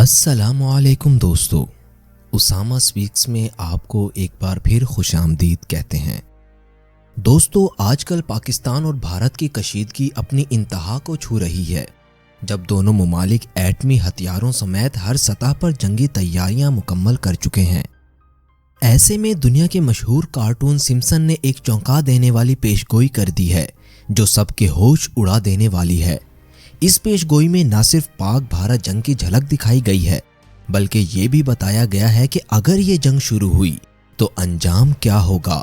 अस्सलाम वालेकुम दोस्तों, उसामा स्पीक्स में आपको एक बार फिर खुशामदीद कहते हैं। दोस्तों, आजकल पाकिस्तान और भारत की कशीदगी अपनी इंतहा को छू रही है, जब दोनों ममालिक एटमी हथियारों समेत हर सतह पर जंगी तैयारियां मुकम्मल कर चुके हैं। ऐसे में दुनिया के मशहूर कार्टून सिम्पसन ने एक चौंका देने वाली पेशगोई कर दी है, जो सबके होश उड़ा देने वाली है। इस पेशगोई में न सिर्फ पाक भारत जंग की झलक दिखाई गई है, बल्कि ये भी बताया गया है कि अगर ये जंग शुरू हुई तो अंजाम क्या होगा,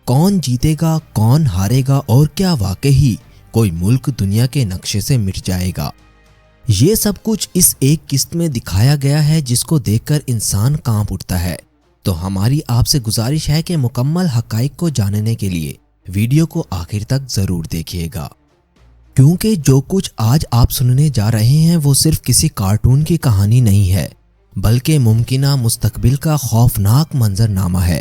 कौन जीतेगा, कौन हारेगा और क्या वाकई कोई मुल्क दुनिया के नक्शे से मिट जाएगा। ये सब कुछ इस एक किस्त में दिखाया गया है, जिसको देखकर इंसान कांप उठता है। तो हमारी आपसे गुजारिश है कि मुकम्मल हकाइक को जानने के लिए वीडियो को आखिर तक जरूर देखिएगा, क्योंकि जो कुछ आज आप सुनने जा रहे हैं वो सिर्फ किसी कार्टून की कहानी नहीं है, बल्कि मुमकिना मुस्तकबिल का खौफनाक मंजरनामा है।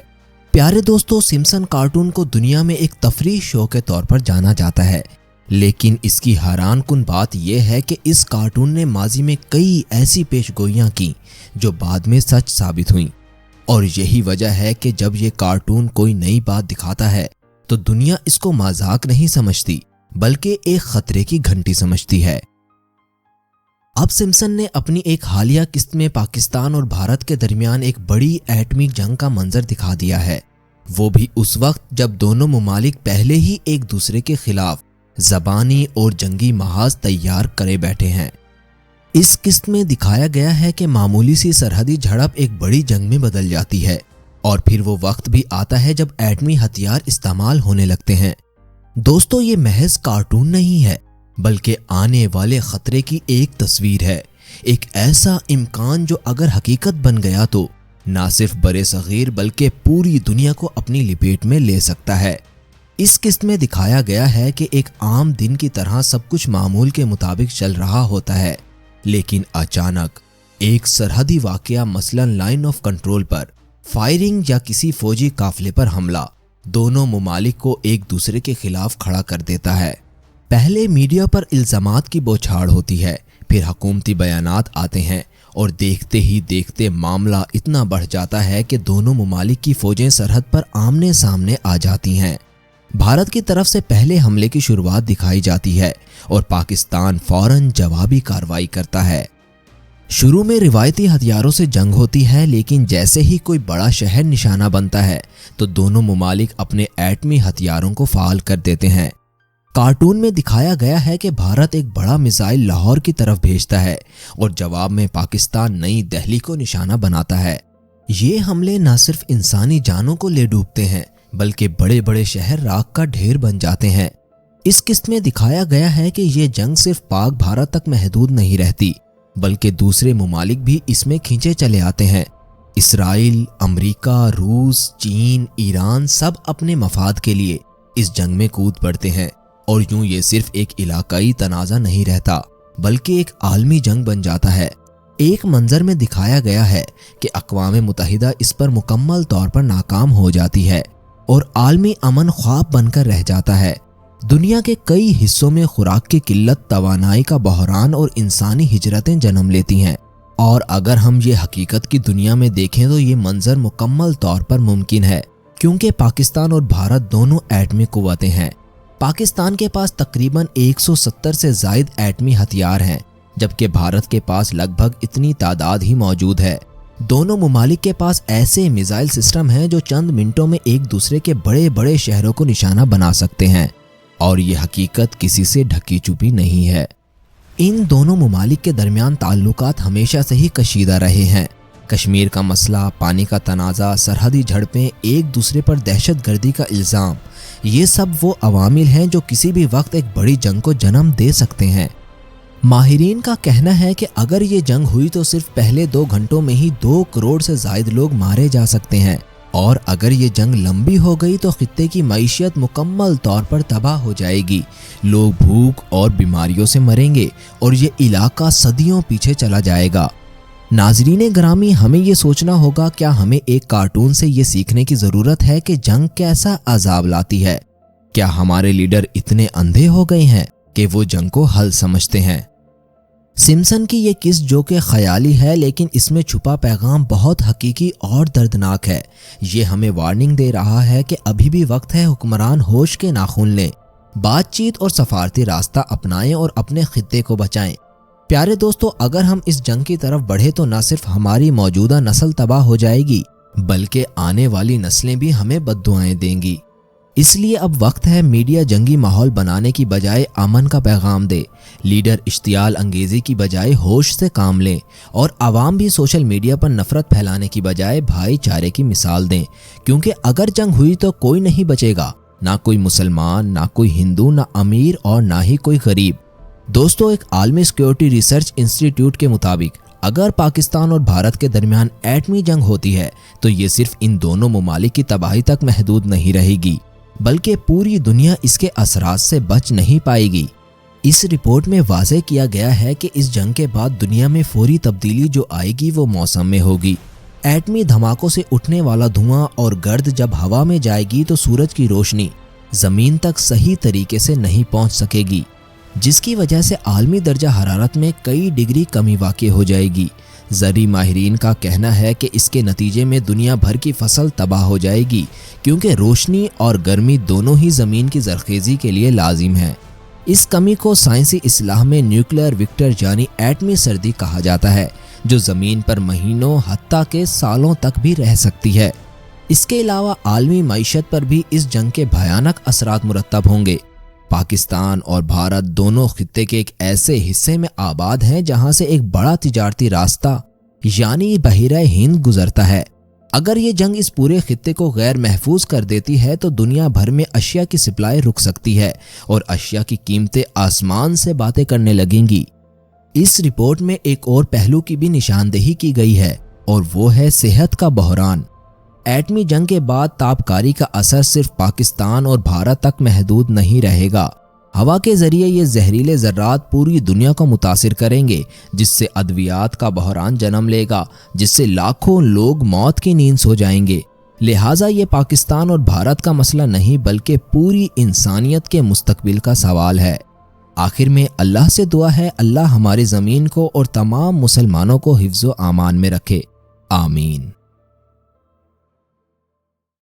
प्यारे दोस्तों, सिम्पसन कार्टून को दुनिया में एक तफरीह शो के तौर पर जाना जाता है, लेकिन इसकी हैरान कुन बात यह है कि इस कार्टून ने माजी में कई ऐसी पेशगोइयां की जो बाद में सच साबित हुई। और यही वजह है कि जब ये कार्टून कोई नई बात दिखाता है तो दुनिया इसको मजाक नहीं समझती, बल्कि एक खतरे की घंटी समझती है। अब सिम्पसन ने अपनी एक हालिया किस्त में पाकिस्तान और भारत के दरमियान एक बड़ी एटमी जंग का मंजर दिखा दिया है, वो भी उस वक्त जब दोनों ममालिक पहले ही एक दूसरे के खिलाफ जबानी और जंगी महाज तैयार करे बैठे हैं। इस किस्त में दिखाया गया है कि मामूली सी सरहदी झड़प एक बड़ी जंग में बदल जाती है, और फिर वो वक्त भी आता है जब एटमी हथियार इस्तेमाल होने लगते हैं। दोस्तों, ये महज कार्टून नहीं है, बल्कि आने वाले खतरे की एक तस्वीर है, एक ऐसा इम्कान जो अगर हकीकत बन गया तो ना सिर्फ बड़े सगीर बल्कि पूरी दुनिया को अपनी लपेट में ले सकता है। इस किस्त में दिखाया गया है कि एक आम दिन की तरह सब कुछ मामूल के मुताबिक चल रहा होता है, लेकिन अचानक एक सरहदी वाकया, मसलन लाइन ऑफ कंट्रोल पर फायरिंग या किसी फौजी काफिले पर हमला, दोनों ममालिक को एक दूसरे के खिलाफ खड़ा कर देता है। पहले मीडिया पर इल्जामात की बौछार होती है, फिर हुकूमती बयानात आते हैं, और देखते ही देखते मामला इतना बढ़ जाता है कि दोनों ममालिक की फौजें सरहद पर आमने सामने आ जाती हैं। भारत की तरफ से पहले हमले की शुरुआत दिखाई जाती है और पाकिस्तान फौरन जवाबी कार्रवाई करता है। शुरू में रिवायती हथियारों से जंग होती है, लेकिन जैसे ही कोई बड़ा शहर निशाना बनता है तो दोनों ममालिक अपने एटमी हथियारों को फाल कर देते हैं। कार्टून में दिखाया गया है कि भारत एक बड़ा मिसाइल लाहौर की तरफ भेजता है और जवाब में पाकिस्तान नई दिल्ली को निशाना बनाता है। ये हमले न सिर्फ इंसानी जानों को ले डूबते हैं, बल्कि बड़े बड़े शहर राख का ढेर बन जाते हैं। इस किस्त में दिखाया गया है कि ये जंग सिर्फ पाक भारत तक महदूद नहीं रहती, बल्कि दूसरे ममालिक भी इसमें खींचे चले आते हैं। इसराइल, अमेरिका, रूस, चीन, ईरान सब अपने मफाद के लिए इस जंग में कूद पड़ते हैं, और यूं ये सिर्फ एक इलाकाई तनाज़ा नहीं रहता, बल्कि एक आलमी जंग बन जाता है। एक मंजर में दिखाया गया है कि अक़वाम मुत्तहिदा इस पर मुकम्मल तौर पर नाकाम हो जाती है और आलमी अमन ख्वाब बनकर रह जाता है। दुनिया के कई हिस्सों में खुराक की किल्लत, तवानाई का बहरान और इंसानी हिजरतें जन्म लेती हैं। और अगर हम ये हकीकत की दुनिया में देखें तो ये मंजर मुकम्मल तौर पर मुमकिन है, क्योंकि पाकिस्तान और भारत दोनों एटमी कुव्वतें हैं। पाकिस्तान के पास तकरीबन 170 से ज़ायद एटमी हथियार हैं, जबकि भारत के पास लगभग इतनी तादाद ही मौजूद है। दोनों ममालिक के पास ऐसे मिसाइल सिस्टम हैं जो चंद मिनटों में एक दूसरे के बड़े बड़े शहरों को निशाना बना सकते हैं, और ये हकीकत किसी से ढकी छुपी नहीं है। इन दोनों ममालिक के दरमियान ताल्लुकात हमेशा से ही कशीदा रहे हैं। कश्मीर का मसला, पानी का तनाज़ा, सरहदी झड़पें, एक दूसरे पर दहशत गर्दी का इल्ज़ाम, ये सब वो अवामिल हैं जो किसी भी वक्त एक बड़ी जंग को जन्म दे सकते हैं। माहिरीन का कहना है कि अगर ये जंग हुई तो सिर्फ पहले 2 घंटों में ही 2 करोड़ से ज़ायद लोग मारे जा सकते हैं, और अगर ये जंग लंबी हो गई तो खित्ते की मईशत मुकम्मल तौर पर तबाह हो जाएगी। लोग भूख और बीमारियों से मरेंगे और ये इलाका सदियों पीछे चला जाएगा। नाजरीन ग्रामी, हमें ये सोचना होगा, क्या हमें एक कार्टून से ये सीखने की ज़रूरत है कि जंग कैसा अजाब लाती है? क्या हमारे लीडर इतने अंधे हो गए हैं कि वो जंग को हल समझते हैं? سمسن کی یہ قص جو کہ خیالی ہے لیکن اس میں چھپا پیغام بہت حقیقی اور دردناک ہے۔ یہ ہمیں وارننگ دے رہا ہے کہ ابھی بھی وقت ہے حکمران ہوش کے ناخن لیں، بات چیت اور سفارتی راستہ اپنائیں اور اپنے خطے کو بچائیں۔ پیارے دوستو، اگر ہم اس جنگ کی طرف بڑھے تو نہ صرف ہماری موجودہ نسل تباہ ہو جائے گی بلکہ آنے والی نسلیں بھی ہمیں بددعائیں دیں گی۔ اس لیے اب وقت ہے میڈیا جنگی ماحول بنانے کی بجائے امن کا پیغام دے، لیڈر اشتعال انگیزی کی بجائے ہوش سے کام لیں، اور عوام بھی سوشل میڈیا پر نفرت پھیلانے کی بجائے بھائی چارے کی مثال دیں، کیونکہ اگر جنگ ہوئی تو کوئی نہیں بچے گا، نہ کوئی مسلمان، نہ کوئی ہندو، نہ امیر اور نہ ہی کوئی غریب۔ دوستو، ایک عالمی سیکیورٹی ریسرچ انسٹی ٹیوٹ کے مطابق اگر پاکستان اور بھارت کے درمیان ایٹمی جنگ ہوتی ہے تو یہ صرف ان دونوں ممالک کی تباہی تک محدود نہیں رہے گی بلکہ پوری دنیا اس کے اثرات سے بچ نہیں پائے گی۔ اس رپورٹ میں واضح کیا گیا ہے کہ اس جنگ کے بعد دنیا میں فوری تبدیلی جو آئے گی وہ موسم میں ہوگی۔ ایٹمی دھماکوں سے اٹھنے والا دھواں اور گرد جب ہوا میں جائے گی تو سورج کی روشنی زمین تک صحیح طریقے سے نہیں پہنچ سکے گی، جس کی وجہ سے عالمی درجہ حرارت میں کئی ڈگری کمی واقع ہو جائے گی۔ زرعی ماہرین کا کہنا ہے کہ اس کے نتیجے میں دنیا بھر کی فصل تباہ ہو جائے گی، کیونکہ روشنی اور گرمی دونوں ہی زمین کی زرخیزی کے لیے لازم ہیں۔ اس کمی کو سائنسی اصطلاح میں نیوکلیئر وکٹر یعنی ایٹمی سردی کہا جاتا ہے، جو زمین پر مہینوں حتیٰ کہ سالوں تک بھی رہ سکتی ہے۔ اس کے علاوہ عالمی معیشت پر بھی اس جنگ کے بھیانک اثرات مرتب ہوں گے۔ پاکستان اور بھارت دونوں خطے کے ایک ایسے حصے میں آباد ہیں جہاں سے ایک بڑا تجارتی راستہ یعنی بحیرہ ہند گزرتا ہے۔ اگر یہ جنگ اس پورے خطے کو غیر محفوظ کر دیتی ہے تو دنیا بھر میں اشیاء کی سپلائی رک سکتی ہے اور اشیاء کی قیمتیں آسمان سے باتیں کرنے لگیں گی۔ اس رپورٹ میں ایک اور پہلو کی بھی نشاندہی کی گئی ہے اور وہ ہے صحت کا بحران۔ ایٹمی جنگ کے بعد تابکاری کا اثر صرف پاکستان اور بھارت تک محدود نہیں رہے گا۔ ہوا کے ذریعے یہ زہریلے ذرات پوری دنیا کو متاثر کریں گے، جس سے ادویات کا بحران جنم لے گا، جس سے لاکھوں لوگ موت کی نیند سو جائیں گے۔ لہٰذا یہ پاکستان اور بھارت کا مسئلہ نہیں بلکہ پوری انسانیت کے مستقبل کا سوال ہے۔ آخر میں اللہ سے دعا ہے اللہ ہماری زمین کو اور تمام مسلمانوں کو حفظ و امان میں رکھے، آمین۔